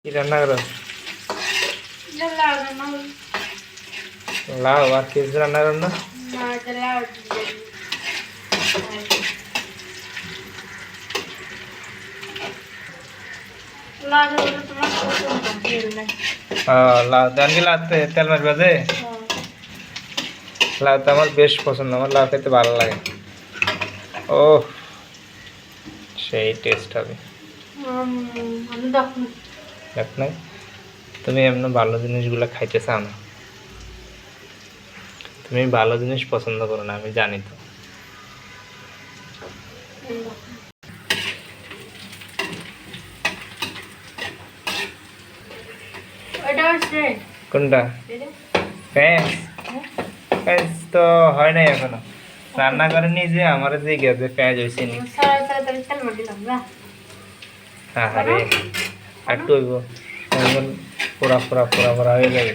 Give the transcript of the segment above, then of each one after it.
কি রান্না করো? লাউ আর কিছু রান্না করো না? লাউ দেন কি লাউতে তেল মারবে যে? লাউ তো আমার বেশ পছন্দ, আমার লাউ খেতে ভালো লাগে। ও সেই টেস্ট হবে। দেখ নাই তুমি এমন ভালো জিনিসগুলো খাইতে চাও না, তুমি ভালো জিনিস পছন্দ করো না, আমি জানি তো। কোনটা? প্যাঁচ? প্যাঁচ তো হয় নাই এখনো, রান্না করেনি যে আমার যে গেছে প্যাঁচ হয়েছে নি। আরে একটু হইব, পোড়া পোড়া পোড়া পোড়া হয়ে যাবে।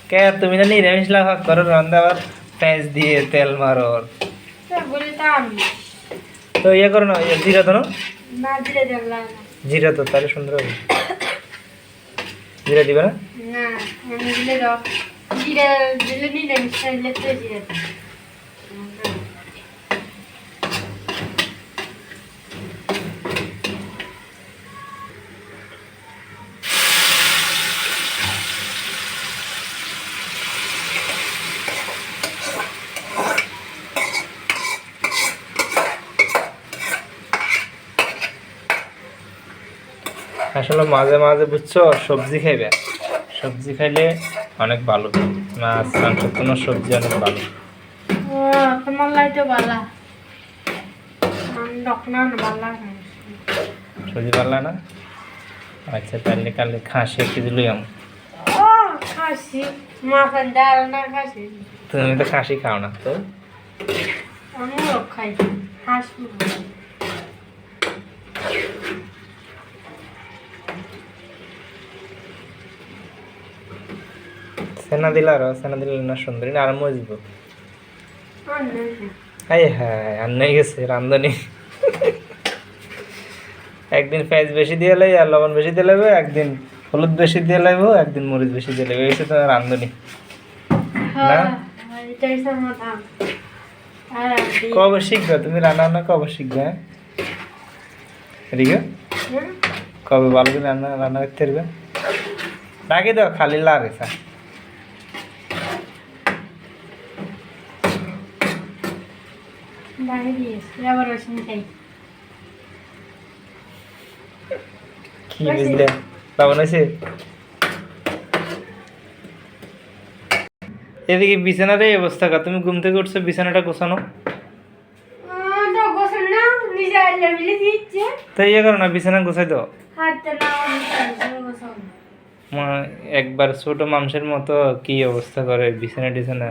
কে তুমি না নিরামিষ লাভ করো, রান্না আবার প্যাঁচ দিয়ে তেল মারো। তো ইয়ে করো না, জিরা তো না, জিরা তো তাহলে সুন্দর হবে। জিরা দিবে না? আসলে মাঝে মাঝে বুঝছো সবজি খাইবে, সবজি খাইলে অনেক ভালো, মাছ মাংস কোনো সবজি অনেক ভালো। তোমার লাইটো বালা সবজি ভালো না? আচ্ছা তাহলে কালে খাসি কেজি লই আম। খাসি মাখন ডাল না খাসি, তুমি তো খাসি খাও না তো? আমিও খাই হাঁস। সেনা দিলা আর সেনা দিলে না সুন্দরী না আর মজবো। হাই হাই আর নেই গেছে রান্ধনি। একদিন পেঁয়াজ বেশি দিয়ে লাই আর লবণ বেশি দিয়ে লাগবে, একদিন হলুদ বেশি দিয়ে লাগবো, একদিন মরিচ বেশি দিয়ে লাগবে, এসে তোমার রান্ধনি না? কবে শিখবে তুমি রান্না বান্না, কবে শিখবে? হ্যাঁ রিগা কবে ভালো করে রান্না রান্না করতে পারবে? রাখি দাও খালি লাগে স্যার। কি বুঝলে লবণ হয়েছে? এদিকে বিছানার এই অবস্থা কা, তুমি ঘুম থেকে উঠছো বিছানাটা গোছানো তো ইয়ে করো না, বিছানা গোছাই দাও। একবার ছোট মানুষের মতো কি অবস্থা করে বিছানা টিছানা।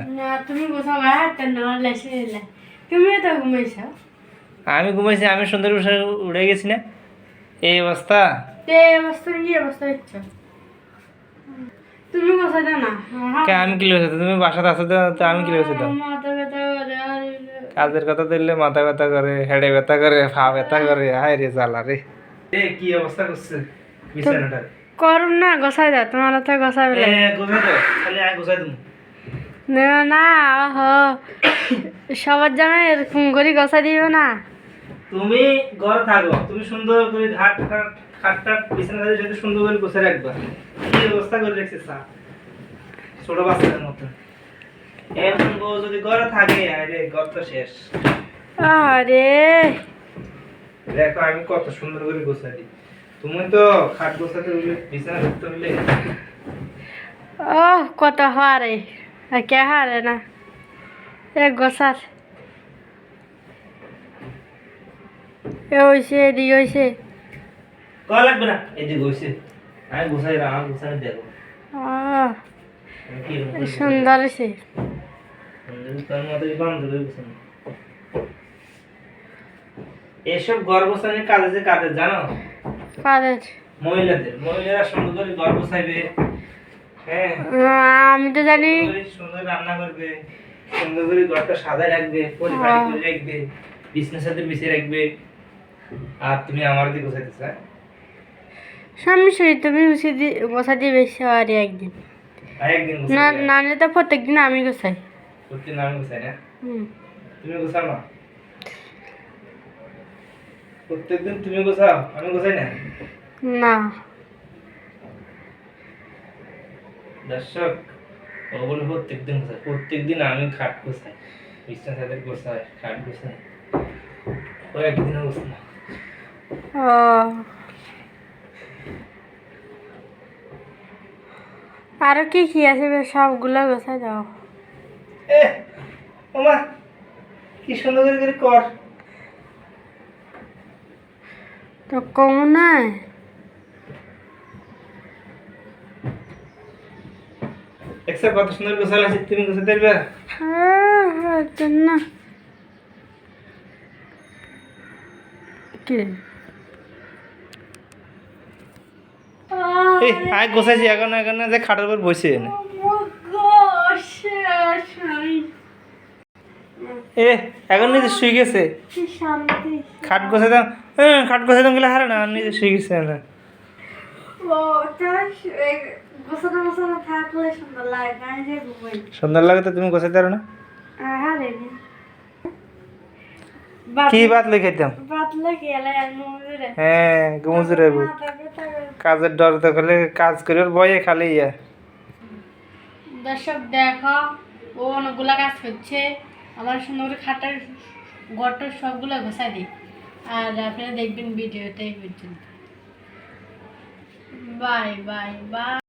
আমি ঘুমাইছি, আমি সুন্দর উড়ে গেছি না, এই অবস্থা। তুমি গোছাই দাও না, আমি কি লেগেছে, তুমি বাসাতে আছো তো আমি কি লেগেছে দাও। কাজের কথা দিলে মাথা ব্যথা করে, হেডে ব্যথা করে, পা ব্যথা করে, হায় রে জ্বালা রে। কি অবস্থা করছে বিছানাটা? করুন না গোছাই দাও, তোমার তো গোছাই বলে গোছাই দাও, খালি আমি গোছাই দেবো না। সবার জামাই এরকম করে গোছাই দিবে না। তুমি ঘর থাকো, তুমি সুন্দর করে খাটটা বিছানা যদি সুন্দর করে গোছাই রাখবা। কি অবস্থা করে রেখেছে স্যার, ছোট বাচ্চাদের মতো। এরকম যদি ঘরে থাকে, আরে ঘর তো শেষ। আরে দেখো আমি কত সুন্দর করে গোছাই দিই, তুমি তো খাট গোছাতে হইলে, বিছানা করতে হইলে। ও কত হারে কে হারে না এক গোছার এ হয়েছে এদিকে হয়েছে কল লাগবে না, এদিকে হইছে আমি গোছাই আমার গোছানো দেখো। সুন্দর হয়েছে। এসব ঘর গোছানোর কাজে যে কাজে জানো, কাদের মহিলারা সুন্দর করে ঘর গোছাইবে। হ্যাঁ আমি তো জানি সুন্দর রান্না করবে, সুন্দর করে ঘরটা সাজায় রাখবে, পরিপাটি করে রাখবে, বিছানার সাথে বিছিয়ে রাখবে। আর তুমি আমার দিকে গোছাইতেছ? সমস্যা তুমি গোছা দিয়ে বেশি আর একদিন আর একদিন না গোছাই না নিলে তো প্রত্যেকদিন আমি গোছাই প্রতিদিন আমি গোছাই না হুম তুমি গোছাও না প্রত্যেকদিন তুমি গোছাও আমি গোছাই না না দর্শক ও বলে প্রত্যেকদিন গোছাই প্রত্যেকদিন আমি খাট গোছাই বিছনা চাদর গোছাই খাট গোছাই ও একদিনও গোছাই না ও আরো কি কি আছে বেশ সবগুলো গোছাই দাও এ ওমা কি সুন্দর করে কর তো কম নাই একসাথে কত সুন্দর গোছাল আছে তুমি গোছাতে পারবে হ্যাঁ না কি এই আয় গোছাইছি এখন এখন যে খাটের উপর বসে এনে এ এখন নিজে শুয়ে গেছে খাট গোছাই দাম খাট গোছাই দাম গেলে হারে না নিজে শুয়ে গেছে না সুন্দর লাগে তো তুমি গোছাইতে পারো না কি ভাত লই খাইতাম হ্যাঁ গুমুজুরে কাজের ডর তো খালি কাজ করে ওর বয়ে খালি ইয়া দর্শক দেখো ও অনেকগুলা কাজ করছে আমার সুন্দর করে খাটার গটর সবগুলো গোছাই দিই আর আপনারা দেখবেন ভিডিওটা এই পর্যন্ত বাই বাই বাই